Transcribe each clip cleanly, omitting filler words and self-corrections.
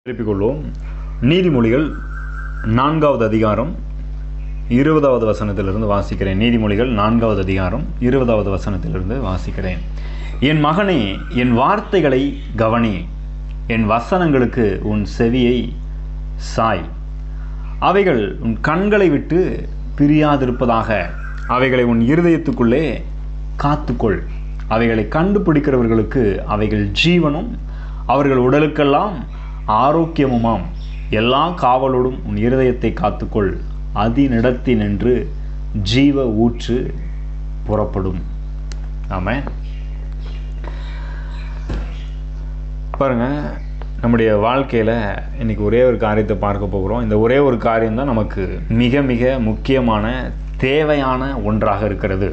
எழுப்பிக்கொள்வோம். நீதிமொழிகள் 4வது அதிகாரம் 20வது வசனத்திலிருந்து வாசிக்கிறேன். நீதிமொழிகள் 4வது அதிகாரம் 20வது வசனத்திலிருந்து வாசிக்கிறேன். என் மகனே, என் வார்த்தைகளை கவனி, என் வசனங்களுக்கு உன் செவியை சாய். அவைகள் உன் கண்களை விட்டு பிரியாதிருப்பதாக, அவைகளை உன் இருதயத்துக்குள்ளே காத்துக்கொள். அவைகளை கண்டுபிடிக்கிறவர்களுக்கு அவைகள் ஜீவனும் அவர்கள் உடலுக்கெல்லாம் ஆரோக்கியமுமாம். எல்லா காவலோடும் உன் இருதயத்தை காத்துக்கொள், அதினிடத்தினின்று ஜீவ ஊற்று புறப்படும். ஆமென். பாருங்க, நம்முடைய வாழ்க்கையில் இன்றைக்கி ஒரே ஒரு காரியத்தை பார்க்க போகிறோம். இந்த ஒரே ஒரு காரியம்தான் நமக்கு மிக மிக முக்கியமான தேவையான ஒன்றாக இருக்கிறது.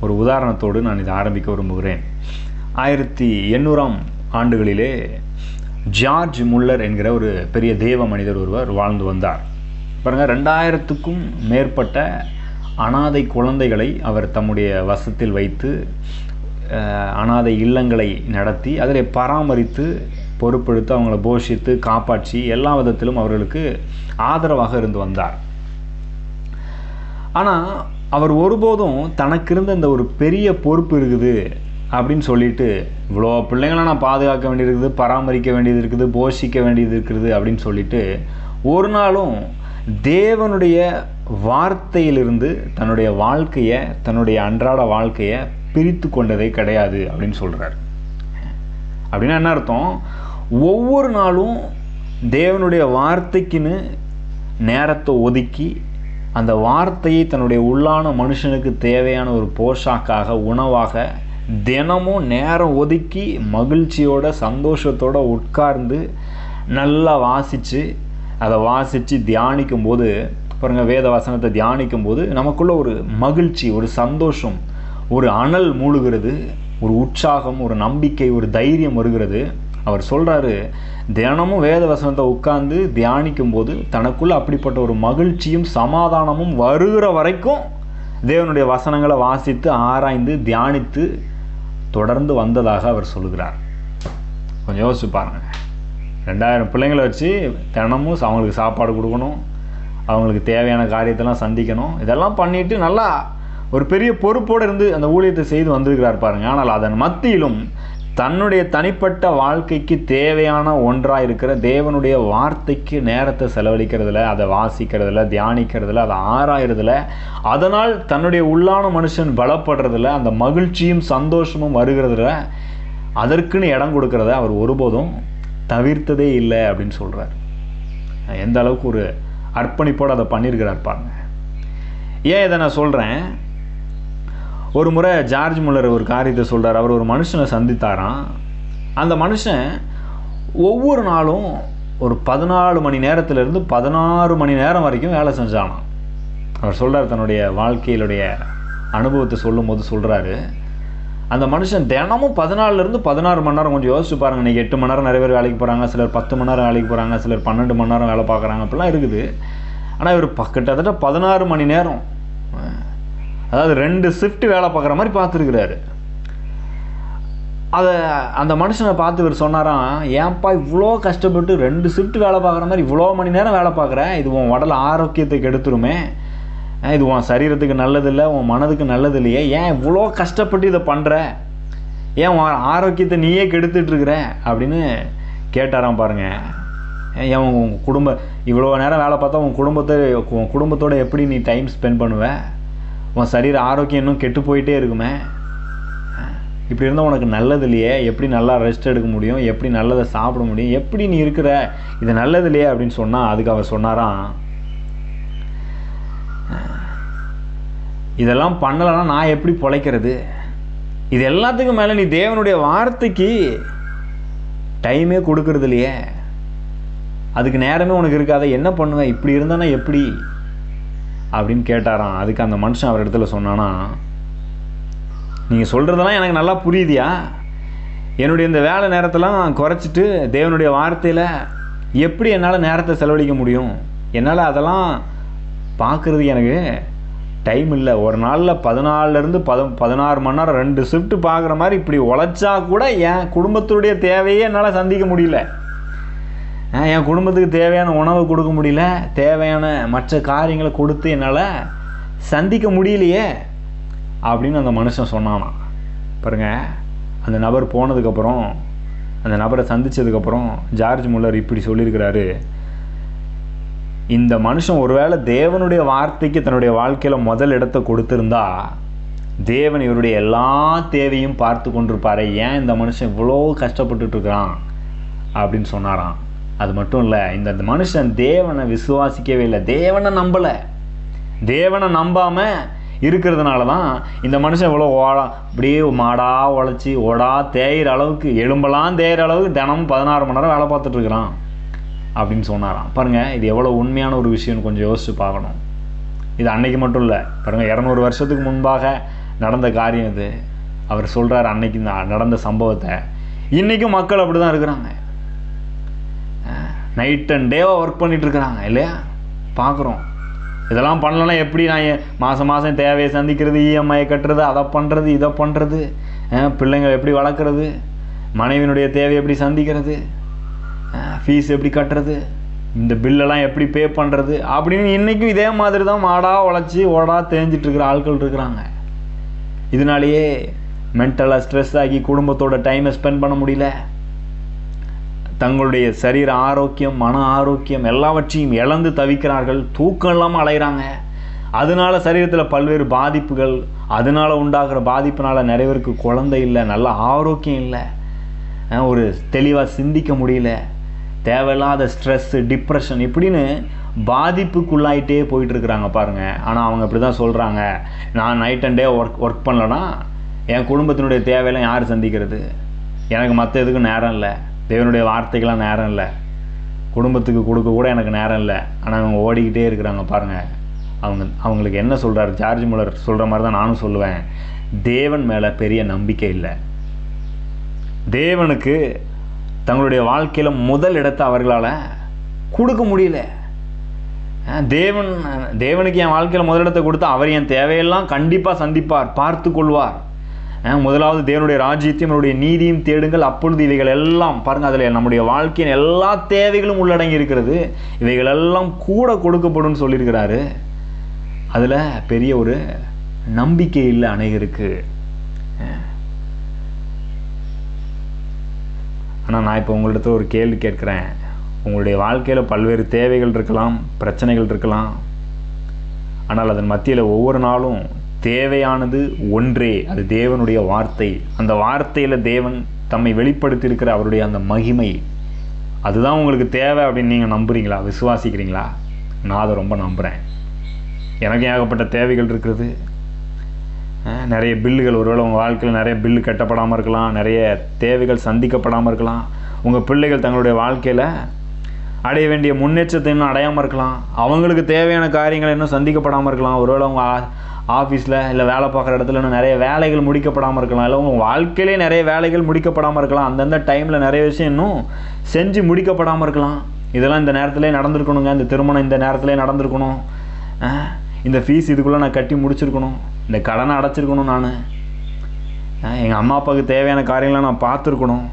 ஒரு உதாரணத்தோடு நான் இதை ஆரம்பிக்க விரும்புகிறேன். 1800ஆம் ஆண்டுகளிலே ஜார்ஜ் முல்லர் என்கிற ஒரு பெரிய தேவ மனிதர் ஒருவர் வாழ்ந்து வந்தார். பாருங்கள், 2000க்கும் மேற்பட்ட அனாதை குழந்தைகளை அவர் தம்முடைய வசத்தில் வைத்து அனாதை இல்லங்களை நடத்தி அதில் பராமரித்து பொறுப்பெடுத்து அவங்கள போஷித்து காப்பாற்றி எல்லா விதத்திலும் அவர்களுக்கு ஆதரவாக இருந்து வந்தார். ஆனால் அவர் ஒருபோதும் தனக்கு இருந்த இந்த ஒரு பெரிய பொறுப்பு இருக்குது அப்படின்னு சொல்லிட்டு, இவ்வளோ பிள்ளைங்களை நான் பாதுகாக்க வேண்டியது இருக்குது, பராமரிக்க வேண்டியது இருக்குது, போஷிக்க வேண்டியது இருக்குது அப்படின்னு சொல்லிட்டு ஒரு நாளும் தேவனுடைய வார்த்தையிலிருந்து தன்னுடைய வாழ்க்கையை, தன்னுடைய அன்றாட வாழ்க்கையை பிரித்து கொண்டதே கிடையாது அப்படின்னு சொல்கிறார். அப்படின்னா என்ன அர்த்தம்? ஒவ்வொரு நாளும் தேவனுடைய வார்த்தைக்குன்னு நேரத்தை ஒதுக்கி அந்த வார்த்தையை தன்னுடைய உள்ளான மனுஷனுக்கு தேவையான ஒரு போஷாக்காக, உணவாக தினமும் நேரம் ஒதுக்கி மகிழ்ச்சியோட சந்தோஷத்தோடு உட்கார்ந்து நல்லா அதை வாசித்து தியானிக்கும் போது பாருங்கள், வேத வசனத்தை தியானிக்கும் போது நமக்குள்ள ஒரு மகிழ்ச்சி, ஒரு சந்தோஷம், ஒரு அனல் மூழ்கிறது, ஒரு உற்சாகம், ஒரு நம்பிக்கை, ஒரு தைரியம் வருகிறது. அவர் சொல்கிறாரு, தினமும் வேத வசனத்தை உட்கார்ந்து தியானிக்கும் போது தனக்குள்ள அப்படிப்பட்ட ஒரு மகிழ்ச்சியும் சமாதானமும் வருகிற வரைக்கும் தேவனுடைய வசனங்களை வாசித்து ஆராய்ந்து தியானித்து தொடர்ந்து வந்ததாக அவர் சொல்லுகிறார். கொஞ்சம் யோசிச்சு பாருங்கள். 2000 பிள்ளைங்களை வச்சு தினமும் அவங்களுக்கு சாப்பாடு கொடுக்கணும், அவங்களுக்கு தேவையான காரியத்தெல்லாம் சந்திக்கணும், இதெல்லாம் பண்ணிட்டு நல்லா ஒரு பெரிய பொறுப்போடு இருந்து அந்த ஊழியத்தை செய்து வந்திருக்கிறார் பாருங்கள். ஆனால் அதன் மத்தியிலும் தன்னுடைய தனிப்பட்ட வாழ்க்கைக்கு தேவையான ஒன்றாக இருக்கிற தேவனுடைய வார்த்தைக்கு நேரத்தை செலவழிக்கிறதுல, அதை வாசிக்கிறதுல, தியானிக்கிறதுல, அதை ஆராயறதுல, அதனால் தன்னுடைய உள்ளான மனுஷன் பலப்படுறதுல, அந்த மகிழ்ச்சியும் சந்தோஷமும் வருகிறதுல அதற்குன்னு இடம் கொடுக்கறத அவர் ஒருபோதும் தவிர்த்ததே இல்லை அப்படின்னு சொல்கிறார். எந்த அளவுக்கு ஒரு அர்ப்பணிப்போடு அதை பண்ணியிருக்கிறார் பாருங்க. ஏன் இதை நான் சொல்கிறேன்? ஒரு முறை ஜார்ஜ் முல்லர் ஒரு காரியத்தை சொல்கிறார். அவர் ஒரு மனுஷனை சந்தித்தாராம். அந்த மனுஷன் ஒவ்வொரு நாளும் ஒரு 14 மணி நேரத்திலிருந்து 16 மணி நேரம் வரைக்கும் வேலை செஞ்சானாம். அவர் சொல்கிறார், தன்னுடைய வாழ்க்கையிலுடைய அனுபவத்தை சொல்லும் போது சொல்கிறாரு, அந்த மனுஷன் தினமும் 14லேருந்து 16 மணி நேரம். கொஞ்சம் யோசிச்சு பாருங்கள். இன்றைக்கி 8 மணி நேரம் நிறைய பேர் வேலைக்கு போகிறாங்க, சிலர் 10 மணி நேரம் வேலைக்கு போகிறாங்க, சிலர் 12 மணி நேரம் வேலை பார்க்குறாங்க, அப்படிலாம் இருக்குது. ஆனால் இவர் கிட்டத்தட்ட 16 மணி நேரம், அதாவது 2 ஷிஃப்ட் வேலை பார்க்குற மாதிரி பார்த்துருக்கிறாரு. அந்த மனுஷனை பார்த்து இவர் சொன்னாராம், ஏன்ப்பா இவ்வளோ கஷ்டப்பட்டு 2 ஷிஃப்ட் வேலை பார்க்குற மாதிரி இவ்வளோ மணி நேரம் வேலை பார்க்குற, இது உன் உடல் ஆரோக்கியத்தை கெடுத்துருமே, இது உன் சரீரத்துக்கு நல்லதில்லை, உன் மனதுக்கு நல்லது இல்லையே, ஏன் இவ்வளோ கஷ்டப்பட்டு இதை பண்ணுற, ஏன் உன் ஆரோக்கியத்தை நீயே கெடுத்துட்ருக்குற அப்படின்னு கேட்டாராம் பாருங்கள். ஏன் உன் இவ்வளோ நேரம் வேலை பார்த்தா உன் குடும்பத்தோடு எப்படி நீ டைம் ஸ்பெண்ட் பண்ணுவ, உன் சரீர ஆரோக்கியம் இன்னும் கெட்டு போயிட்டே இருக்குமே, இப்படி இருந்தால் உனக்கு நல்லது இல்லையே, எப்படி நல்லா ரெஸ்ட் எடுக்க முடியும், எப்படி நல்லதை சாப்பிட முடியும், எப்படி நீ இருக்கிற, இது நல்லது இல்லையே அப்படின்னு சொன்னால், அதுக்கு அவர் சொன்னாராம், இதெல்லாம் பண்ணலைன்னா நான் எப்படி பிழைக்கிறது, இது எல்லாத்துக்கும் மேலே நீ தேவனுடைய வார்த்தைக்கு டைமே கொடுக்கறது இல்லையே, அதுக்கு நேரமே உனக்கு இருக்காத, என்ன பண்ணுவேன், இப்படி இருந்தானா எப்படி அப்படின்னு கேட்டாராம். அதுக்கு அந்த மனுஷன் அவர் இடத்துல சொன்னானா, நீங்கள் சொல்கிறதெல்லாம் எனக்கு நல்லா புரியுதியா, என்னுடைய இந்த வேலை நேரத்தெல்லாம் குறைச்சிட்டு தேவனுடைய வார்த்தையில் எப்படி என்னால் நேரத்தை செலவழிக்க முடியும், என்னால் அதெல்லாம் பார்க்குறதுக்கு எனக்கு டைம் இல்லை. ஒரு நாளில் 14லேருந்து 16 மணி நேரம் 2 ஷிஃப்ட் பார்க்குற மாதிரி இப்படி உழைச்சா கூட என் குடும்பத்துடைய தேவையே என்னால் சந்திக்க முடியல. என் குடும்பத்துக்கு தேவையான உணவை கொடுக்க முடியல, தேவையான மற்ற காரியங்களை கொடுத்து என்னால் சந்திக்க முடியலையே அப்படின்னு அந்த மனுஷன் சொன்னானா. பாருங்க, அந்த நபர் போனதுக்கப்புறம், அந்த நபரை சந்தித்ததுக்கப்புறம் ஜார்ஜ் முல்லர் இப்படி சொல்லியிருக்கிறாரு, இந்த மனுஷன் ஒருவேளை தேவனுடைய வார்த்தைக்கு தன்னுடைய வாழ்க்கையில் முதல் இடத்தை கொடுத்துருந்தா தேவன் இவருடைய எல்லா தேவையும் பார்த்து கொண்டிருப்பாரு. ஏன் இந்த மனுஷன் இவ்வளோ கஷ்டப்பட்டுட்டு இருக்கிறான் அப்படின்னு சொன்னாராம். அது மட்டும் இல்லை, இந்த மனுஷன் தேவனை விசுவாசிக்கவே இல்லை, தேவனை நம்பலை. தேவனை நம்பாமல் இருக்கிறதுனால தான் இந்த மனுஷன் இவ்வளோ அப்படியே மாடாக உழைச்சி தேயிற அளவுக்கு, எலும்பெல்லாம் தேயிற அளவுக்கு தினமும் 16 மணி நேரம் வேலை பார்த்துட்ருக்குறான் அப்படின்னு சொன்னாராம். பாருங்கள், இது எவ்வளோ உண்மையான ஒரு விஷயம்னு கொஞ்சம் யோசிச்சு பார்க்கணும். இது அன்னைக்கு மட்டும் இல்லை, பாருங்கள் 200 வருஷத்துக்கு முன்பாக நடந்த காரியம் இது. அவர் சொல்கிறார் அன்னைக்கு நடந்த சம்பவத்தை. இன்றைக்கும் மக்கள் அப்படி தான் இருக்கிறாங்க, நைட் அண்ட் டேவாக ஒர்க் பண்ணிகிட்டு இருக்கிறாங்க இல்லையா? பார்க்குறோம். இதெல்லாம் பண்ணலன்னா எப்படி நான் மாதம் மாதம் தேவையை சந்திக்கிறது, இஎம்ஐ கட்டுறது, அதை பண்ணுறது, இதை பண்ணுறது, பிள்ளைங்களை எப்படி வளர்க்குறது, மனைவியினுடைய தேவையை எப்படி சந்திக்கிறது, ஃபீஸ் எப்படி கட்டுறது, இந்த பில்லெல்லாம் எப்படி பே பண்ணுறது அப்படின்னு இன்றைக்கும் இதே மாதிரி தான் மாடாக உழைச்சி தேஞ்சிட்ருக்கிற ஆட்கள் இருக்கிறாங்க. இதனாலேயே மென்டலாக ஸ்ட்ரெஸ் ஆகி குடும்பத்தோட டைமை ஸ்பெண்ட் பண்ண முடியல, தங்களுடைய சரீர ஆரோக்கியம், மன ஆரோக்கியம் எல்லாவற்றையும் இழந்து தவிக்கிறார்கள், தூக்கம் இல்லாமல் அலைகிறாங்க. அதனால சரீரத்தில் பல்வேறு பாதிப்புகள், அதனால் உண்டாகிற பாதிப்புனால் நிறைய பேருக்கு குழந்தை இல்லை, நல்ல ஆரோக்கியம் இல்லை, ஒரு தெளிவாக சிந்திக்க முடியல, தேவையில்லாத ஸ்ட்ரெஸ்ஸு, டிப்ரெஷன் இப்படின்னு பாதிப்புக்குள்ளாயிட்டே போயிட்டுருக்குறாங்க பாருங்கள். ஆனால் அவங்க இப்படி தான் சொல்கிறாங்க, நான் நைட் அண்ட் டே ஒர்க் பண்ணலன்னா என் குடும்பத்தினுடைய தேவையெல்லாம் யார் சந்திக்கிறது, எனக்கு மற்ற எதுக்கும் நேரம் இல்லை, தேவனுடைய வார்த்தைக்கெல்லாம் நேரம் இல்லை, குடும்பத்துக்கு கொடுக்க கூட எனக்கு நேரம் இல்லை. ஆனால் அவங்க ஓடிக்கிட்டே இருக்கிறாங்க பாருங்கள். அவங்களுக்கு என்ன சொல்கிறார் ஜார்ஜ் முல்லர் சொல்கிற மாதிரி தான் நானும் சொல்லுவேன், தேவன் மேலே பெரிய நம்பிக்கை இல்லை. தேவனுக்கு தங்களுடைய வாழ்க்கையில் முதல் இடத்தை அவர்களால் கொடுக்க முடியல. தேவனுக்கு என் வாழ்க்கையில் முதலிடத்தை கொடுத்தா அவர் என் தேவையெல்லாம் கண்டிப்பாக சந்திப்பார், பார்த்து கொள்வார். முதலாவது தேவனுடைய ராஜ்யத்தையும் அவருடைய நீதியும் தேடுங்கள், அப்பொழுது இவைகள் எல்லாம் பாருங்கள், அதில் நம்முடைய வாழ்க்கையின் எல்லா தேவைகளும் உள்ளடங்கி இருக்கிறது, இவைகள் எல்லாம் கூட கொடுக்கப்படும் சொல்லியிருக்கிறாரு. அதில் பெரிய ஒரு நம்பிக்கை இல்லை அநேகருக்கு. ஆனால் நான் இப்போ உங்கள்கிட்ட ஒரு கேள்வி கேட்குறேன். உங்களுடைய வாழ்க்கையில் பல்வேறு தேவைகள் இருக்கலாம், பிரச்சனைகள் இருக்கலாம். ஆனால் அதன் மத்தியில் ஒவ்வொரு நாளும் தேவையானது ஒன்றே, அது தேவனுடைய வார்த்தை. அந்த வார்த்தையில் தேவன் தம்மை வெளிப்படுத்தியிருக்கிற அவருடைய அந்த மகிமை, அதுதான் உங்களுக்கு தேவை அப்படின்னு நீங்கள் நம்புகிறீங்களா, விசுவாசிக்கிறீங்களா? நான் அதை ரொம்ப நம்புகிறேன். எனக்கு ஏகப்பட்ட தேவைகள் இருக்கிறது, நிறைய பில்லுகள், ஒருவேளை உங்கள் வாழ்க்கையில் நிறைய பில்லு கட்டப்படாமல் இருக்கலாம், நிறைய தேவைகள் சந்திக்கப்படாமல் இருக்கலாம், உங்கள் பிள்ளைகள் தங்களுடைய வாழ்க்கையில் அடைய வேண்டிய முன்னேற்றத்தை இன்னும் அடையாமல் இருக்கலாம், அவங்களுக்கு தேவையான காரியங்கள் இன்னும் சந்திக்கப்படாமல் இருக்கலாம், ஒருவேளை உங்கள் ஆஃபீஸில் இல்லை வேலை பார்க்குற இடத்துல இன்னும் நிறைய வேலைகள் முடிக்கப்படாமல் இருக்கலாம், இல்லை உங்கள் வாழ்க்கையிலே நிறைய வேலைகள் முடிக்கப்படாமல் இருக்கலாம், அந்தந்த டைமில் நிறைய விஷயம் இன்னும் செஞ்சு முடிக்கப்படாமல் இருக்கலாம். இதெல்லாம் இந்த நேரத்திலே நடந்திருக்கணுங்க, இந்த திருமணம் இந்த நேரத்திலே நடந்திருக்கணும், இந்த ஃபீஸ் இதுக்குள்ளே நான் கட்டி முடிச்சிருக்கணும், இந்த கடனை அடைச்சிருக்கணும், நான் எங்கள் அம்மா அப்பாவுக்கு தேவையான காரியங்களை நான் பார்த்துருக்கணும்.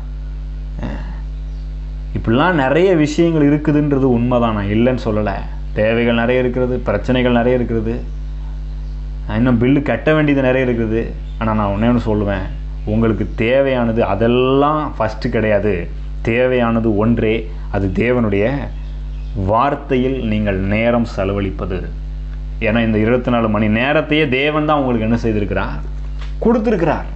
இப்படிலாம் நிறைய விஷயங்கள் இருக்குதுன்றது உண்மைதான், நான் இல்லைன்னு சொல்லலை. தேவைகள் நிறைய இருக்கிறது, பிரச்சனைகள் நிறைய இருக்கிறது, இன்னும் பில்லு கட்ட வேண்டியது நிறைய இருக்குது. ஆனால் நான் ஒன்று சொல்லுவேன், உங்களுக்கு தேவையானது அதெல்லாம் ஃபஸ்ட்டு கிடையாது. தேவையானது ஒன்றே, அது தேவனுடைய வார்த்தையில் நீங்கள் நேரம் செலவழிப்பது. ஏன்னா இந்த 24 மணி நேரத்தையே தேவன் தான் உங்களுக்கு என்ன செய்திருக்கிறார், கொடுத்துருக்கிறார்.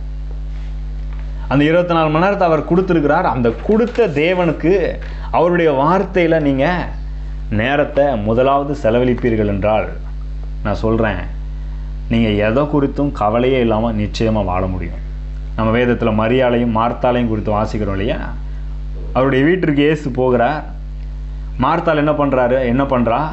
அந்த 24 மணி நேரத்தை அவர் கொடுத்துருக்கிறார். அந்த கொடுத்த தேவனுக்கு அவருடைய வார்த்தையில் நீங்கள் நேரத்தை முதலாவது செலவழிப்பீர்கள் என்றால், நான் சொல்கிறேன், நீங்கள் எதை குறித்தும் கவலையே இல்லாமல் நிச்சயமாக வாழ முடியும். நம்ம வேதத்தில் மரியாளையும் மார்த்தாளையும் குறித்து வாசிக்கிறோம் இல்லையா? அவருடைய வீட்டிற்கு இயேசு போகிறார். மார்த்தாள் என்ன பண்ணுறா,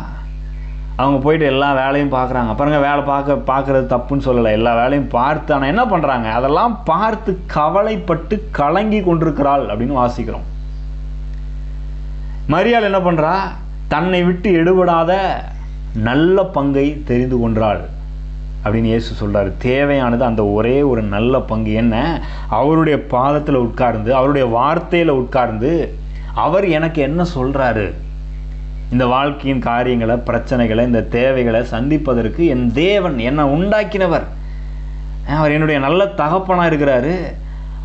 அவங்க போயிட்டு எல்லா வேலையும் பார்க்குறாங்க. பாருங்கள், வேலை பார்க்குறது தப்புன்னு சொல்லலை, எல்லா வேலையும் பார்த்து, ஆனால் என்ன பண்ணுறாங்க, அதெல்லாம் பார்த்து கவலைப்பட்டு கலங்கி கொண்டிருக்கிறாள் அப்படின்னு வாசிக்கிறோம். மரியாள் என்ன பண்ணுறா, தன்னை விட்டு எடுபடாத நல்ல பங்கை தெரிந்து கொண்டாள் அப்படின்னு இயேசு சொல்கிறார். தேவையானது அந்த ஒரே ஒரு நல்ல பங்கு. என்ன, அவருடைய பாதத்தில் உட்கார்ந்து, அவருடைய வார்த்தையில் உட்கார்ந்து, அவர் எனக்கு என்ன சொல்கிறாரு, இந்த வாழ்க்கையின் காரியங்களை, பிரச்சனைகளை, இந்த தேவைகளை சந்திப்பதற்கு என் தேவன், என்னை உண்டாக்கினவர், அவர் என்னுடைய நல்ல தகப்பனாக இருக்கிறாரு.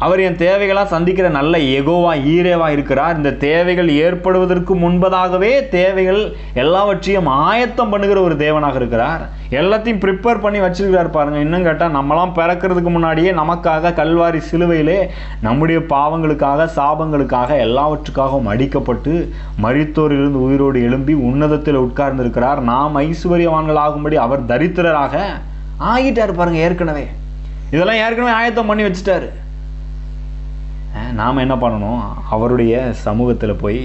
அவர் என் தேவைகளாக சந்திக்கிற நல்ல எகோவா ஈரேவா இருக்கிறார். இந்த தேவைகள் ஏற்படுவதற்கு முன்பதாகவே தேவைகள் எல்லாவற்றையும் ஆயத்தம் பண்ணுகிற ஒரு தேவனாக இருக்கிறார். எல்லாத்தையும் ப்ரிப்பேர் பண்ணி வச்சிருக்கிறார் பாருங்கள். இன்னும் கேட்டால் நம்மளாம் பிறக்கிறதுக்கு முன்னாடியே நமக்காக கல்வாரி சிலுவையிலே நம்முடைய பாவங்களுக்காக, சாபங்களுக்காக, எல்லாவற்றுக்காகவும் அடிக்கப்பட்டு மரித்தோரிலிருந்து உயிரோடு எழும்பி உன்னதத்தில் உட்கார்ந்திருக்கிறார். நாம் ஐஸ்வர்யவான்கள் ஆகும்படி அவர் தரித்திரராக ஆகிட்டார் பாருங்க. ஏற்கனவே இதெல்லாம் ஏற்கனவே ஆயத்தம் பண்ணி வச்சுட்டாரு. நாம் என்ன பண்ணணும்? அவருடைய சமூகத்தில் போய்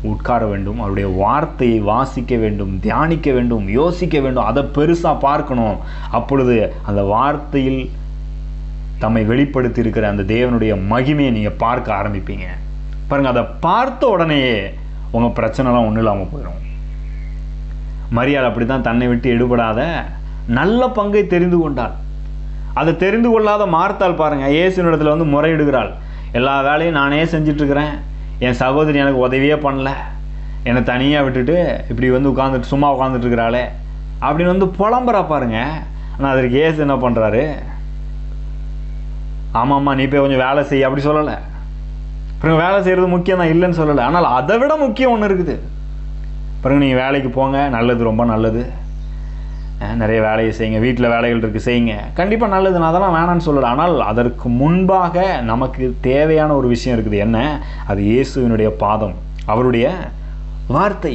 உட்கார வேண்டும், அவருடைய வார்த்தையை வாசிக்க வேண்டும், தியானிக்க வேண்டும், யோசிக்க வேண்டும், அதை பெருசாக பார்க்கணும். அப்பொழுது அந்த வார்த்தையில் தம்மை வெளிப்படுத்தி இருக்கிற அந்த தேவனுடைய மகிமையை நீங்கள் பார்க்க ஆரம்பிப்பீங்க பாருங்கள். அதை பார்த்த உடனேயே உங்கள் பிரச்சனைலாம் ஒன்றும் இல்லாமல் போயிடும். மரியாள் அப்படி தான் தன்னை விட்டு எடுபடாத நல்ல பங்கை தெரிந்து கொண்டாள். அதை தெரிந்து கொள்ளாத மார்த்தாள் பாருங்கள், இயேசுவினிடத்தில் வந்து முறையிடுகிறாள். எல்லா வேலையும் நானே செஞ்சிட்ருக்கிறேன், என் சகோதரி எனக்கு உதவியே பண்ணல, என்னை தனியாக விட்டுட்டு இப்படி வந்து உட்காந்துட்டு சும்மா உட்காந்துட்ருக்கிறாளே அப்படின்னு வந்து புலம்புறா பாருங்க. ஆனால் அதற்கு இயேசு என்ன பண்ணுறாரு? ஆமாம்மா நீ போய் கொஞ்சம் வேலை செய்ய அப்படி சொல்லலை. அப்புறம் வேலை செய்கிறது முக்கியம் தான், இல்லைன்னு சொல்லலை. ஆனால் அதை விட முக்கியம் ஒன்று இருக்குது பாருங்க. நீங்கள் வேலைக்கு போங்க, நல்லது, ரொம்ப நல்லது. நிறைய வேலையை செய்யுங்க, வீட்டில் வேலைகள் இருக்குது செய்யுங்க, கண்டிப்பாக நல்லது, நான் அதெல்லாம் வேணான்னு சொல்லலை. ஆனால் அதற்கு முன்பாக நமக்கு தேவையான ஒரு விஷயம் இருக்குது. என்ன? அது இயேசுவினுடைய பாதம், அவருடைய வார்த்தை.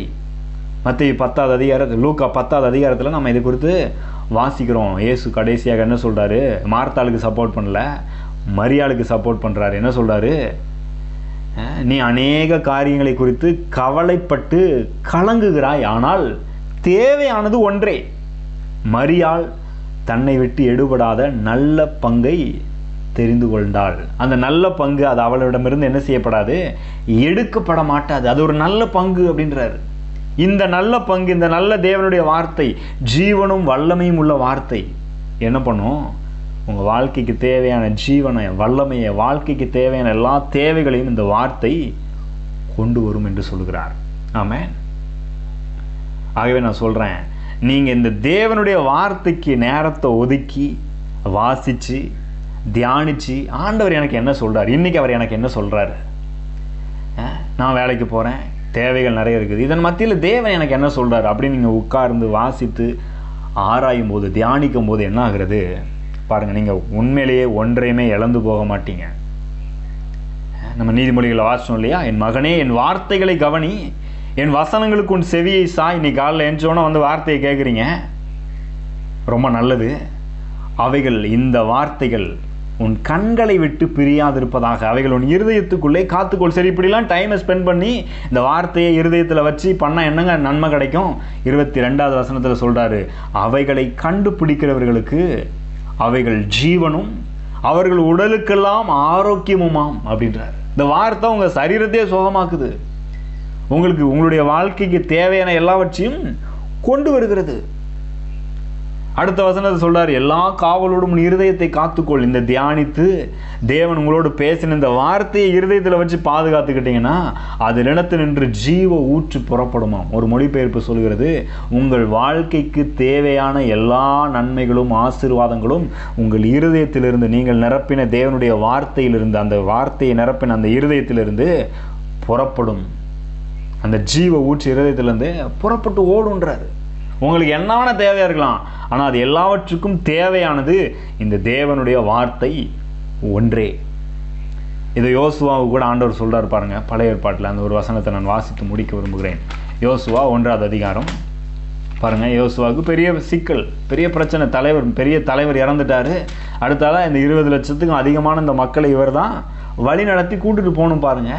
மத்தேயு 10வது அதிகாரத்தில், லூக்கா 10வது அதிகாரத்தில் நம்ம இதை குறித்து வாசிக்கிறோம். இயேசு கடைசியாக என்ன சொல்கிறாரு? மார்த்தாளுக்கு சப்போர்ட் பண்ணல, மரியாளுக்கு சப்போர்ட் பண்ணுறாரு. என்ன சொல்கிறாரு? நீ அநேக காரியங்களை குறித்து கவலைப்பட்டு கலங்குகிறாய், ஆனால் தேவையானது ஒன்றே. மரியாள் தன்னை விட்டு எடுபடாத நல்ல பங்கை தெரிந்து கொண்டாள். அந்த நல்ல பங்கு அது அவளிடமிருந்து என்ன செய்யப்படாது? எடுக்கப்பட மாட்டாது. அது ஒரு நல்ல பங்கு அப்படின்றாரு. இந்த நல்ல பங்கு, இந்த நல்ல தேவனுடைய வார்த்தை, ஜீவனும் வல்லமையும் உள்ள வார்த்தை என்ன பண்ணும்? உங்கள் வாழ்க்கைக்கு தேவையான ஜீவனை, வல்லமையை, வாழ்க்கைக்கு தேவையான எல்லா தேவைகளையும் இந்த வார்த்தை கொண்டு வரும் என்று சொல்கிறார். ஆமென். ஆகவே நான் சொல்கிறேன், நீங்கள் இந்த தேவனுடைய வார்த்தைக்கு நேரத்தை ஒதுக்கி வாசித்து தியானித்து, ஆண்டவர் எனக்கு என்ன சொல்கிறார், இன்றைக்கி அவர் எனக்கு என்ன சொல்கிறாரு, நான் வேலைக்கு போகிறேன், தேவைகள் நிறைய இருக்குது, இதன் மத்தியில் தேவன் எனக்கு என்ன சொல்கிறார் அப்படின்னு நீங்கள் உட்கார்ந்து வாசித்து ஆராயும் போது, தியானிக்கும் போது என்ன ஆகிறது பாருங்கள். நீங்கள் உண்மையிலேயே ஒன்றையுமே இழந்து போக மாட்டீங்க. நம்ம நீதிமொழிகளை வாசிச்சோம் இல்லையா? என் மகனே, என் வார்த்தைகளை கவனி, என் வசனங்களுக்கு உன் செவியை சாய். இன்னைக்கு காலையில் எழுந்தோன்னா வந்து வார்த்தையை கேட்குறீங்க, ரொம்ப நல்லது. அவைகள், இந்த வார்த்தைகள் உன் கண்களை விட்டு பிரியாதிருப்பதாக, அவைகள் உன் இருதயத்துக்குள்ளே காத்துக்கொள். சரி, இப்படிலாம் டைமை ஸ்பெண்ட் பண்ணி இந்த வார்த்தையை இருதயத்தில் வச்சு பண்ணால் என்னங்க நன்மை கிடைக்கும்? 22வது வசனத்தில் சொல்கிறாரு, அவைகளை கண்டுபிடிக்கிறவர்களுக்கு அவைகள் ஜீவனும் அவர்கள் உடலுக்கெல்லாம் ஆரோக்கியமுமாம் அப்படின்றார். இந்த வார்த்தை உங்கள் சரீரத்தையே சுகமாக்குது, உங்களுக்கு உங்களுடைய வாழ்க்கைக்கு தேவையான எல்லாவற்றையும் கொண்டு வருகிறது. அடுத்த வசனத்தை சொல்றார், எல்லா காவலோடும் இருதயத்தை காத்துக்கொள். இந்த தியானித்து தேவன் உங்களோடு பேசின இந்த வார்த்தையை இருதயத்தில் வச்சு பாதுகாத்துக்கிட்டீங்கன்னா அது நிலத்தில் நின்று ஜீவ ஊற்று புறப்படுமாம். ஒரு மொழிபெயர்ப்பு சொல்கிறது, உங்கள் வாழ்க்கைக்கு தேவையான எல்லா நன்மைகளும் ஆசீர்வாதங்களும் உங்கள் இருதயத்திலிருந்து, நீங்கள் நிரப்பின தேவனுடைய வார்த்தையிலிருந்து, அந்த வார்த்தையை நிரப்பின அந்த இருதயத்திலிருந்து புறப்படும். அந்த ஜீவ ஊற்று இருதயத்திலிருந்து புறப்பட்டு ஓடுன்றாரு. உங்களுக்கு என்னவான தேவையாக இருக்கலாம், ஆனால் அது எல்லாவற்றுக்கும் தேவையானது இந்த தேவனுடைய வார்த்தை ஒன்றே. இதை யோசுவாவுக்கு கூட ஆண்டவர் சொல்கிறார் பாருங்க. பழைய ஏற்பாட்டில் அந்த ஒரு வசனத்தை நான் வாசித்து முடிக்க விரும்புகிறேன். யோசுவா 1வது அதிகாரம் பாருங்க. யோசுவாவுக்கு பெரிய சிக்கல், பெரிய பிரச்சனை. பெரிய தலைவர் இறந்துட்டாரு. அடுத்தால இந்த 20 லட்சத்துக்கும் அதிகமான இந்த மக்களை இவர் தான் வழி நடத்தி கூட்டிட்டு போகணும் பாருங்க.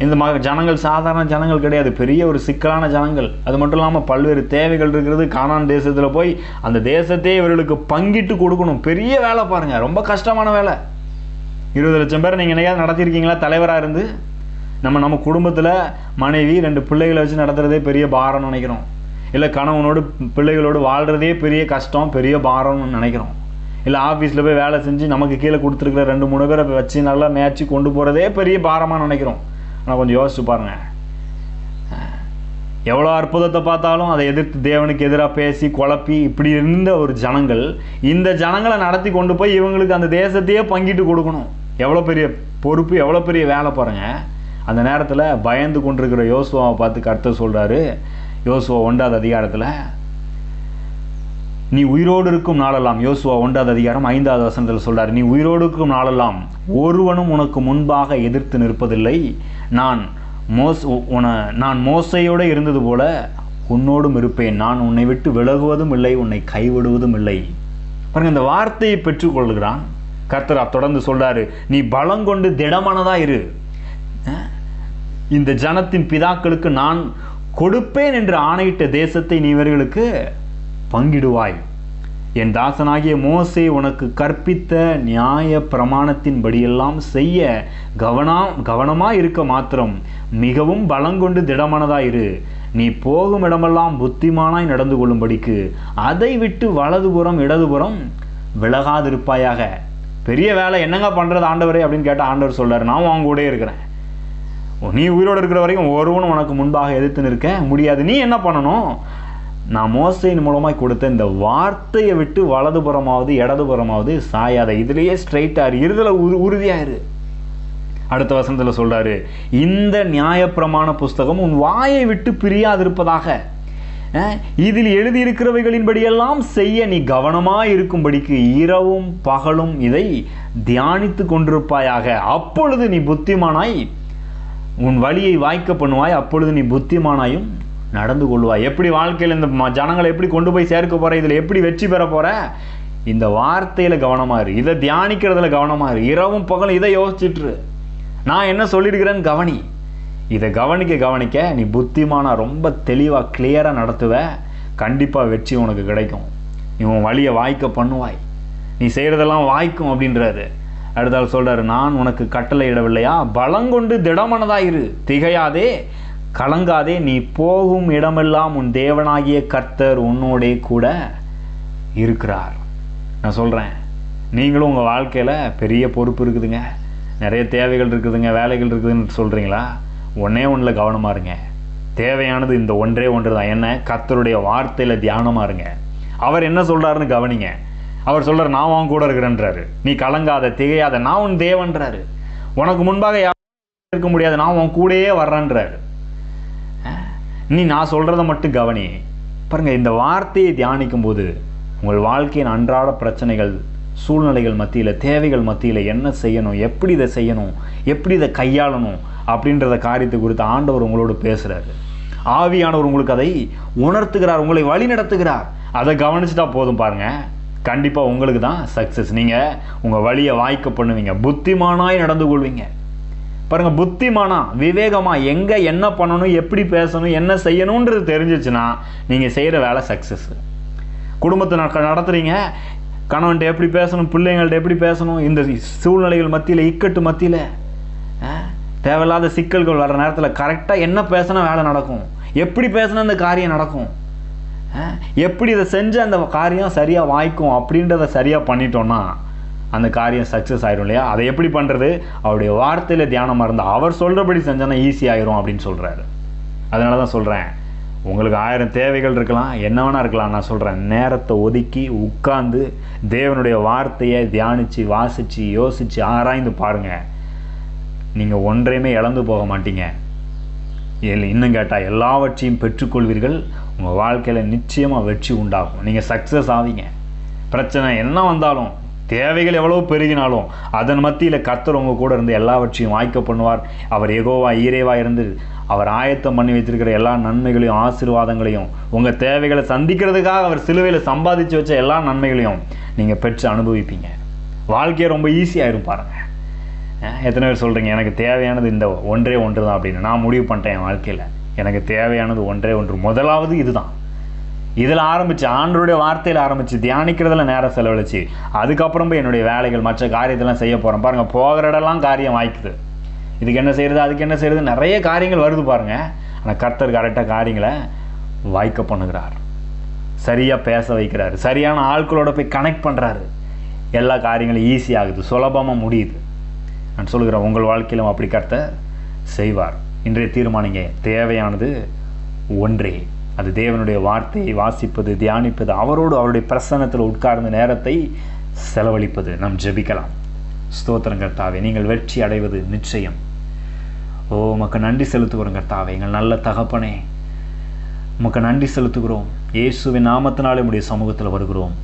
இந்த ஜனங்கள் சாதாரண ஜனங்கள் கிடையாது, பெரிய ஒரு சிக்கலான ஜனங்கள். அது மட்டும் இல்லாமல் பல்வேறு தேவைகள் இருக்கிறது. கானான் தேசத்தில் போய் அந்த தேசத்தையே இவர்களுக்கு பங்கிட்டு கொடுக்கணும். பெரிய வேலை பாருங்க, ரொம்ப கஷ்டமான வேலை. 20 லட்சம் பேர் நீங்கள் என்னையாவது நடத்தியிருக்கீங்களா தலைவராக இருந்து? நம்ம குடும்பத்தில் மனைவி 2 பிள்ளைகளை வச்சு நடத்துகிறதே பெரிய பாரம்னு நினைக்கிறோம். இல்லை கணவனோடு பிள்ளைகளோடு வாழ்கிறதே பெரிய கஷ்டம், பெரிய பாரம்னு நினைக்கிறோம். இல்லை ஆஃபீஸில் போய் வேலை செஞ்சு நமக்கு கீழே கொடுத்துருக்குற 2-3 பேரை வச்சு நல்லா மேய்ச்சி கொண்டு போகிறதே பெரிய பாரமாக நினைக்கிறோம். ஆனால் கொஞ்சம் யோசிச்சு பாருங்கள், எவ்வளோ அற்புதத்தை பார்த்தாலும் அதை எதிர்த்து தேவனுக்கு எதிராக பேசி குழப்பி இப்படி இருந்த ஒரு ஜனங்கள், இந்த ஜனங்களை நடத்தி கொண்டு போய் இவங்களுக்கு அந்த தேசத்தையே பங்கிட்டு கொடுக்கணும். எவ்வளோ பெரிய பொறுப்பு, எவ்வளோ பெரிய வேலை பாருங்கள். அந்த நேரத்தில் பயந்து கொண்டிருக்கிற யோசுவாவை பார்த்து கர்த்தர் சொல்கிறாரு, யோசுவா 1வது அதிகாரத்தில், நீ உயிரோடு இருக்கும் நாளெல்லாம், யோசுவா 1வது அதிகாரம் 5வது வசனத்தில் சொல்கிறார், நீ உயிரோடு இருக்கும் நாளெல்லாம் ஒருவனும் உனக்கு முன்பாக எதிர்த்து நிற்பதில்லை. நான் மோசையோடு இருந்தது போல உன்னோடும் இருப்பேன். நான் உன்னை விட்டு விலகுவதும் இல்லை, உன்னை கைவிடுவதும் இல்லை. பாருங்க, இந்த வார்த்தையை பெற்றுக்கொள்கிறான் கர்த்தர். தொடர்ந்து சொல்றாரு, நீ பலங்கொண்டு திடமானதா இரு. இந்த ஜனத்தின் பிதாக்களுக்கு நான் கொடுப்பேன் என்று ஆணையிட்ட தேசத்தை நீ இவர்களுக்கு பங்கிடுவாய். என் தாசனாகிய மோசே உனக்கு கற்பித்த நியாய பிரமாணத்தின்படியெல்லாம் செய்ய கவனமாக இருக்க மாத்திரம் மிகவும் பலங்கொண்டு திடமானதாயிரு. நீ போகும் இடமெல்லாம் புத்திமானாய் நடந்து கொள்ளும்படிக்கு அதை விட்டு வலதுபுறம் இடதுபுறம் விலகாதிருப்பாயாக. பெரிய வேலை என்னங்க பண்ணுறது ஆண்டவரே அப்படின்னு கேட்டால் ஆண்டவர் சொல்றாரு, நான் அவங்க கூட இருக்கிறேன். நீ உயிரோடு இருக்கிற வரைக்கும் ஒருவனும் உனக்கு முன்பாக எதிர்த்து நிற்க முடியாது. நீ என்ன பண்ணணும்? நான் மோசையின் மூலமாய் கொடுத்த இந்த வார்த்தையை விட்டு வலதுபுறமாவது இடதுபுறமாவது சாயாத, இதுலேயே ஸ்ட்ரைட்டாக இருதல உறுதியாயிரு. அடுத்த வசனத்தில் சொல்றாரு, இந்த நியாயப்பிரமாண புஸ்தகம் உன் வாயை விட்டு பிரியாதிருப்பதாக. இதில் எழுதியிருக்கிறவைகளின்படியெல்லாம் செய்ய நீ கவனமாய் இருக்கும்படிக்கு இரவும் பகலும் இதை தியானித்து கொண்டிருப்பாயாக. அப்பொழுது நீ புத்திமானாய் உன் வழியை வாய்க்க பண்ணுவாய். அப்பொழுது நீ புத்திமானாயும் நடந்து கொள்வாய். எப்படி வாழ்க்கையில் இந்த ஜனங்களை எப்படி கொண்டு போய் சேர்க்க போற, இதில் எப்படி வெற்றி பெற போற, இந்த வார்த்தையில கவனமா இரு, இதை தியானிக்கிறதுல கவனமா இரு, இரவும் பகலும் இதை யோசிச்சுட்டு நான் என்ன சொல்லியிருக்கிறேன்னு கவனி. இதை கவனிக்க நீ புத்திமானா ரொம்ப தெளிவாக கிளியராக நடத்துவ. கண்டிப்பாக வெற்றி உனக்கு கிடைக்கும். நீ உன் வழியை வாய்க்க பண்ணுவாய். நீ செய்கிறதெல்லாம் வாய்க்கும் அப்படின்றாரு. அடுத்தால் சொல்கிறாரு, நான் உனக்கு கட்டளை இடவில்லையா? பலங்கொண்டு திடமனதாயிரு, திகையாதே கலங்காதே. நீ போகும் இடமெல்லாம் உன் தேவனாகிய கர்த்தர் உன்னோடே கூட இருக்கிறார். நான் சொல்கிறேன், நீங்களும் உங்கள் வாழ்க்கையில் பெரிய பொறுப்பு இருக்குதுங்க, நிறைய தேவைகள் இருக்குதுங்க, வேலைகள் இருக்குதுன்னு சொல்கிறீங்களா? ஒன்றில் கவனமாக இருங்க. தேவையானது இந்த ஒன்று தான். என்ன? கர்த்தருடைய வார்த்தையில் தியானமாக இருங்க. அவர் என்ன சொல்கிறாருன்னு கவனிங்க. அவர் சொல்கிறார், நான் உன் கூட இருக்கிறேன்றாரு. நீ கலங்காத திகையாத, நான் உன் தேவன்றாரு. உனக்கு முன்பாக யாரும் இருக்க முடியாது, நான் உன் கூடயே வர்றேன்றாரு. நீ நான் சொல்கிறத மட்டும் கவனி. பாருங்கள், இந்த வார்த்தையை தியானிக்கும் போது உங்கள் வாழ்க்கையின் அன்றாட பிரச்சனைகள், சூழ்நிலைகள் மத்தியில், தேவைகள் மத்தியில் என்ன செய்யணும், எப்படி இதை செய்யணும், எப்படி இதை கையாளணும் அப்படின்றத காரியத்தை குறித்து ஆண்டவர் உங்களோடு பேசுகிறாரு. ஆவியானவர் உங்களுக்கு அதை உணர்த்துகிறார், உங்களை வழி நடத்துகிறார். அதை கவனிச்சுட்டா போதும். பாருங்கள், கண்டிப்பாக உங்களுக்கு தான் சக்ஸஸ். நீங்கள் உங்கள் வழியை வாய்க்க பண்ணுவீங்க, புத்திமானாய் நடந்து கொள்வீங்க. பாருங்கள், புத்திமானா விவேகமாக எங்கே என்ன பண்ணணும், எப்படி பேசணும், என்ன செய்யணுன்றது தெரிஞ்சிச்சுன்னா நீங்கள் செய்கிற வேலை சக்ஸஸ். குடும்பத்தை நடத்துகிறீங்க, கணவன்கிட்ட எப்படி பேசணும், பிள்ளைங்கள்ட்ட எப்படி பேசணும், இந்த சூழ்நிலைகள் மத்தியில், இக்கட்டு மத்தியில், தேவையில்லாத சிக்கல்கள் வர்ற நேரத்தில் கரெக்டாக என்ன பேசினா வேலை நடக்கும், எப்படி பேசினா அந்த காரியம் நடக்கும், எப்படி இதை செஞ்சு அந்த காரியம் சரியாக வாய்க்கும் அப்படின்றத சரியாக பண்ணிட்டோன்னா அந்த காரியம் சக்ஸஸ் ஆயிரும் இல்லையா? அதை எப்படி பண்ணுறது? அவருடைய வார்த்தையில் தியானமாக இருந்தால், அவர் சொல்கிறபடி செஞ்சோன்னா ஈஸி ஆயிரும் அப்படின்னு சொல்கிறாரு. அதனால தான் சொல்கிறேன், உங்களுக்கு 1000 தேவைகள் இருக்கலாம், என்ன வேணா இருக்கலாம். நான் சொல்கிறேன், நேரத்தை ஒதுக்கி உட்கார்ந்து தேவனுடைய வார்த்தையை தியானித்து வாசித்து யோசித்து ஆராய்ந்து பாருங்கள். நீங்கள் ஒன்றையுமே இழந்து போக மாட்டீங்க. இன்னும் கேட்டால் எல்லாவற்றையும் பெற்றுக்கொள்வீர்கள். உங்கள் வாழ்க்கையில் நிச்சயமாக வெற்றி உண்டாகும். நீங்கள் சக்ஸஸ் ஆவீங்க. பிரச்சனை என்ன வந்தாலும், தேவைகள் எவ்வளோ பெருகினாலும் அதன் மத்தியில் கர்த்தர் உங்கள் கூட இருந்து எல்லாவற்றையும் வாய்க்க பண்ணுவார். அவர் யெகோவா ஈரேவா இருந்து அவர் ஆயத்தம் பண்ணி வைத்திருக்கிற எல்லா நன்மைகளையும் ஆசீர்வாதங்களையும், உங்கள் தேவைகளை சந்திக்கிறதுக்காக அவர் சிலுவையில் சம்பாதிச்சு வச்ச எல்லா நன்மைகளையும் நீங்கள் பெற்று அனுபவிப்பீங்க. வாழ்க்கையை ரொம்ப ஈஸியாகிடும். பாருங்கள், எத்தனை பேர் சொல்கிறீங்க, எனக்கு தேவையானது இந்த ஒன்றே தான் அப்படின்னு. நான் முடிவு பண்ணிட்டேன், என் வாழ்க்கையில் எனக்கு தேவையானது ஒன்றே முதலாவது இதுதான். இதில் ஆரம்பித்து, ஆண்டவருடைய வார்த்தையில் ஆரம்பித்து தியானிக்கிறதுல நேரம் செலவழிச்சு, அதுக்கப்புறம் போய் என்னுடைய வேலைகள் மற்ற காரியத்தெல்லாம் செய்ய போகிறேன். பாருங்கள், போகிற இடம்லாம் காரியம் வாய்க்குது. இதுக்கு என்ன செய்கிறது, அதுக்கு என்ன செய்கிறது, நிறைய காரியங்கள் வருது பாருங்கள். ஆனால் கர்த்தர் கரெக்டாக காரியங்களை வாய்க்க பண்ணுகிறார், சரியாக பேச வைக்கிறாரு, சரியான ஆட்களோட போய் கனெக்ட் பண்ணுறாரு. எல்லா காரியங்களும் ஈஸியாகுது, சுலபமாக முடியுது. நான் சொல்கிறேன், உங்கள் வாழ்க்கையிலும் அப்படி கர்த்தர் செய்வார். இன்றைய தீர்மானிங்க, தேவையானது ஒன்றே, அது தேவனுடைய வார்த்தையை வாசிப்பது, தியானிப்பது, அவருடைய பிரசன்னத்தில் உட்கார்ந்த நேரத்தை செலவழிப்பது. நாம் ஜெபிக்கலாம். ஸ்தோத்திரம் கர்த்தாவே, நீங்கள் வெற்றி அடைவது நிச்சயம். உமக்கு நன்றி செலுத்துகிறோம் கர்த்தாவே, எங்கள் நல்ல தகப்பனே, உமக்கு நன்றி செலுத்துகிறோம். இயேசுவின் நாமத்தினாலே உம்முடைய சமூகத்தில் வருகிறோம்.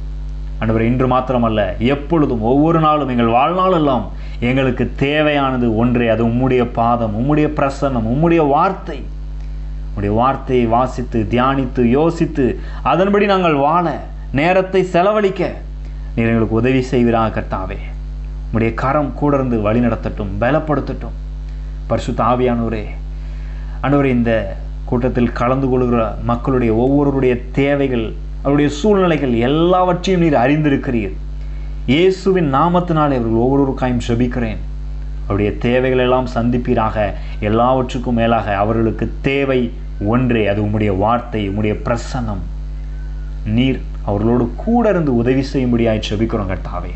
ஆண்டவரே, இன்று மாத்திரமல்ல, எப்பொழுதும் ஒவ்வொரு நாளும் எங்கள் வாழ்நாளெல்லாம் எங்களுக்கு தேவையானது ஒன்றே, அது உம்முடைய பாதம், உம்முடைய பிரசன்னம், உம்முடைய வார்த்தை. உம்முடைய வார்த்தையை வாசித்து, தியானித்து, யோசித்து, அதன்படி நாங்கள் வாழ, நேரத்தை செலவழிக்க நீர் எங்களுக்கு உதவி செய்வீராக கர்த்தாவே. உம்முடைய கரம் கூட இருந்து வழி நடத்தட்டும், பலப்படுத்தட்டும். பரிசுத்த ஆவியானவரே, ஆண்டவரே, இந்த கூட்டத்தில் கலந்து கொள்கிற மக்களுடைய ஒவ்வொருவருடைய தேவைகள், அவருடைய சூழ்நிலைகள் எல்லாவற்றையும் நீர் அறிந்திருக்கிறீர். இயேசுவின் நாமத்தினாலே அவர்கள் ஒவ்வொருவருக்காயும் ஜெபிக்கிறேன். அவருடைய தேவைகள் எல்லாம் சந்திப்பீராக. எல்லாவற்றுக்கும் மேலாக அவர்களுக்கு தேவை ஒன்றே, அது உம்முடைய வார்த்தை, உம்முடைய பிரசன்னம். நீர் அவர்களோடு கூட இருந்து உதவி செய்யும்படியாய் ஜெபிக்கிறோம் கர்த்தாவே.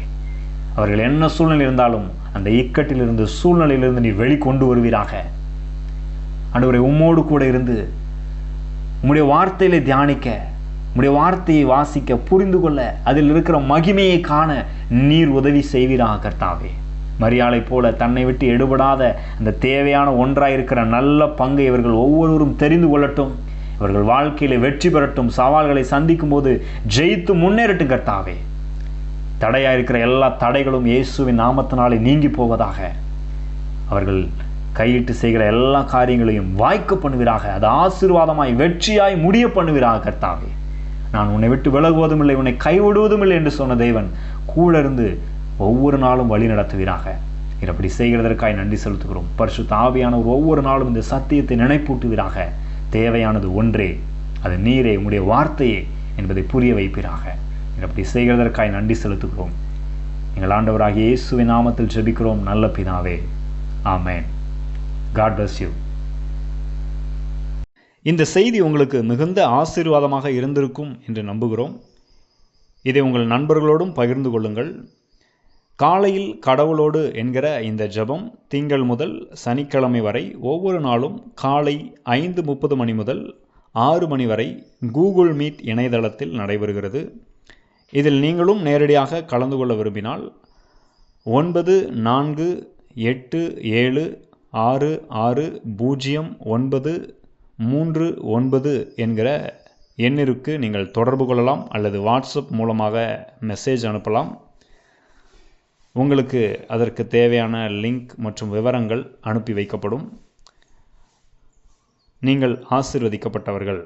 அவர்கள் என்ன சூழ்நிலை இருந்தாலும் அந்த இக்கட்டிலிருந்து, சூழ்நிலையிலிருந்து நீர் வெளிக்கொண்டு வருவீராக. ஆண்டவரே, உம்மோடு கூட இருந்து உம்முடைய வார்த்தையிலே தியானிக்க, உம்முடைய வார்த்தையை வாசிக்க, புரிந்து கொள்ள, அதில் இருக்கிற மகிமையை காண நீர் உதவி செய்வீராக கர்த்தாவே. மரியாளை போல தன்னை விட்டு எடுபடாத அந்த தேவையான ஒன்றாயிருக்கிற நல்ல பங்கை இவர்கள் ஒவ்வொருவரும் தெரிந்து கொள்ளட்டும். இவர்கள் வாழ்க்கையில வெற்றி பெறட்டும். சவால்களை சந்திக்கும் போது ஜெயித்து முன்னேறட்டும் கர்த்தாவே. தடையாயிருக்கிற எல்லா தடைகளும் இயேசுவின் நாமத்தினாலே நீங்கி போவதாக. அவர்கள் கையிட்டு செய்கிற எல்லா காரியங்களையும் வாய்க்க பண்ணுவீராக. அது ஆசீர்வாதமாய் வெற்றியாய் முடிய பண்ணுவீராக கர்த்தாவே. நான் உன்னை விட்டு விலகுவதும் இல்லை, உன்னை கைவிடுவதும் இல்லை என்று சொன்ன தேவன் கூட இருந்து ஒவ்வொரு நாளும் வழி நடத்துவீராக. அப்படி செய்கிறதற்காய் நன்றி செலுத்துகிறோம். பரிசுத்த ஆவியானவர் ஒவ்வொரு நாளும் இந்த சத்தியத்தை நினைப்பூட்டுவீராக. தேவையானது ஒன்றே, அது நீரே, உம்முடைய வார்த்தையே என்பதை புரிய வைப்பீராக. அப்படி செய்கிறதற்காய் நன்றி செலுத்துகிறோம். எங்கள் ஆண்டவராகிய இயேசுவின் நாமத்தில் ஜெபிக்கிறோம் நல்ல பிதாவே. ஆமென். God bless you. இந்த செய்தி உங்களுக்கு மிகுந்த ஆசீர்வாதமாக இருந்திருக்கும் என்று நம்புகிறோம். இதை உங்கள் நண்பர்களோடும் பகிர்ந்து கொள்ளுங்கள். காலையில் கடவுளோடு என்கிற இந்த ஜெபம் திங்கள் முதல் சனிக்கிழமை வரை ஒவ்வொரு நாளும் காலை 5:30 மணி முதல் 6 மணி வரை கூகுள் மீட் இணையதளத்தில் நடைபெறுகிறது. இதில் நீங்களும் நேரடியாக கலந்து கொள்ள விரும்பினால் 9487660939 என்கிற எண்ணிற்கு நீங்கள் தொடர்பு கொள்ளலாம், அல்லது வாட்ஸ்அப் மூலமாக மெசேஜ் அனுப்பலாம். உங்களுக்கு அதற்கு தேவையான லிங்க் மற்றும் விவரங்கள் அனுப்பி வைக்கப்படும். நீங்கள் ஆசீர்வதிக்கப்பட்டவர்கள்.